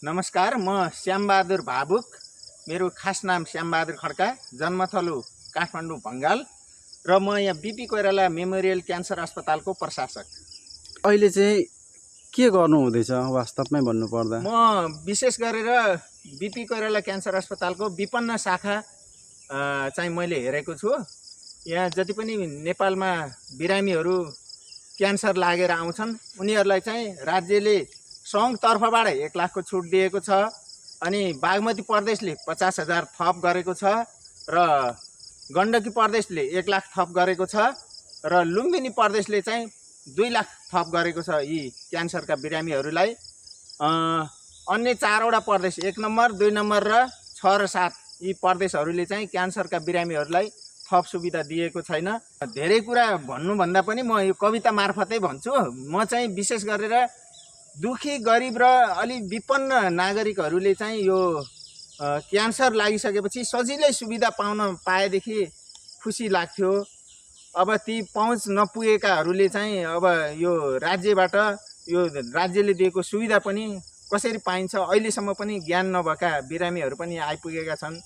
नमस्कार, म श्यामबहादुर भावुक। मेरो खास नाम श्यामबहादुर खड्का, जन्मथलो काठमाडौँ बङ्गाल र म यहाँ बिपी कोइराला मेमोरियल क्यान्सर अस्पतालको प्रशासक। अहिले चाहिँ के गर्नु हुँदैछ वास्तवमै भन्नुपर्दा? म विशेष गरेर बिपी कोइराला क्यान्सर अस्पतालको विपन्न शाखा चाहिँ मैले हेरेको छु। यहाँ जति पनि नेपालमा बिरामीहरू क्यान्सर लागेर आउँछन् उनीहरूलाई चाहिँ राज्यले सङ्घ तर्फबाट 1 लाखको छुट दिएको छ। अनि बागमती प्रदेशले 50,000 थप गरेको छ र गण्डकी प्रदेशले 1 लाख थप गरेको छ र लुम्बिनी प्रदेशले चाहिँ 2 लाख थप गरेको छ यी क्यान्सरका बिरामीहरूलाई। अन्य 4वटा प्रदेश 1 नम्बर 2 नम्बर र 6 र 7 यी प्रदेशहरूले चाहिँ क्यान्सरका बिरामीहरूलाई थप सुविधा दिएको छैन। धेरै कुरा भन्नुभन्दा पनि म यो कविता मार्फतै भन्छु। म चाहिँ विशेष गरेर दुखी गरिब र अलि विपन्न नागरिकहरूले चाहिँ यो क्यान्सर लागिसकेपछि सजिलै सुविधा पाउन पाएदेखि खुसी लाग्थ्यो। अब ती पहुँच नपुगेकाहरूले चाहिँ अब यो राज्यबाट यो राज्यले दिएको सुविधा पनि कसरी पाइन्छ अहिलेसम्म पनि ज्ञान नभएका बिरामीहरू पनि आइपुगेका छन्।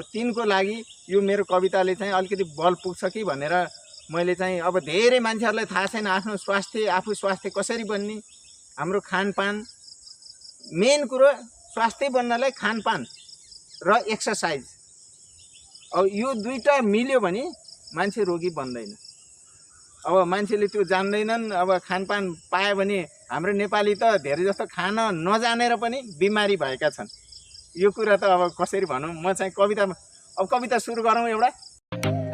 तिनको लागि यो मेरो कविताले चाहिँ अलिकति बल पुग्छ कि भनेर मैले चाहिँ अब धेरै मान्छेहरूलाई थाहा छैन आफ्नो स्वास्थ्य, आफू स्वास्थ्य कसरी बन्ने, हाम्रो खानपान मेन कुरो। स्वास्थ्य बन्नलाई खानपान र एक्सर्साइज, अब यो दुईटा मिल्यो भने मान्छे रोगी बन्दैन। अब मान्छेले त्यो जान्दैनन्। अब खानपान पायो भने हाम्रो नेपाली त धेरै जस्तो खान नजानेर पनि बिमारी भएका छन्। यो कुरा त अब कसरी भनौँ। म चाहिँ कविता सुरु गरौँ एउटा।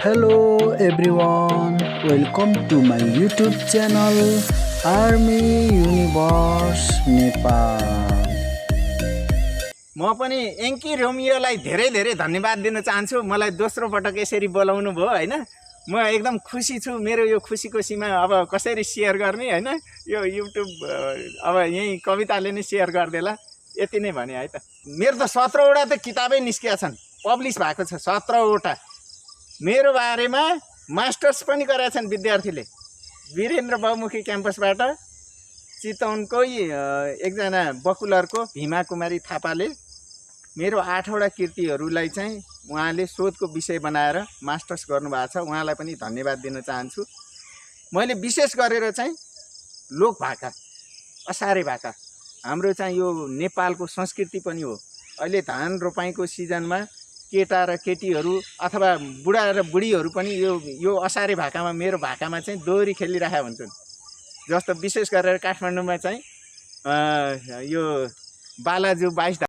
Hello everyone, welcome to my YouTube channel army universe Nepal. म पनि एङ्की रोमियोलाई धेरै धेरै धन्यवाद दिन चाहन्छु। मलाई दोस्रो पटक यसरी बोलाउनु भयो होइन। म एकदम खुसी छु। मेरो यो खुसीको सीमा अब कसरी सेयर गर्ने होइन। यो युट्युब अब यही कविताले नै सेयर गरिदेला, यति नै भने है त। मेरो त 17वटा त किताबै निस्किया छन्, पब्लिस भएको छ 17वटा। मेरो बारेमा मास्टर्स पनि गरेका छन् विद्यार्थीले। वीरेन्द्र बहुमुखी क्याम्पसबाट चितवनकै एकजना बकुलरको भीमा कुमारी थापाले मेरो 8वटा कृतिहरूलाई चाहिँ उहाँले शोधको विषय बनाएर मास्टर्स गर्नुभएको छ। उहाँलाई पनि धन्यवाद दिन चाहन्छु। मैले विशेष गरेर चाहिँ लोकभाका, असारे भाका हाम्रो चाहिँ यो नेपालको संस्कृति पनि हो। अहिले धान रोपाइँको सिजनमा केटा र केटीहरू अथवा बुढा र बुढीहरू पनि यो असारे भाकामा, मेरो भाकामा चाहिँ दोहोरी खेलिरहेका हुन्छन्। जस्तो विशेष गरेर काठमाडौँमा चाहिँ यो बालाजु 22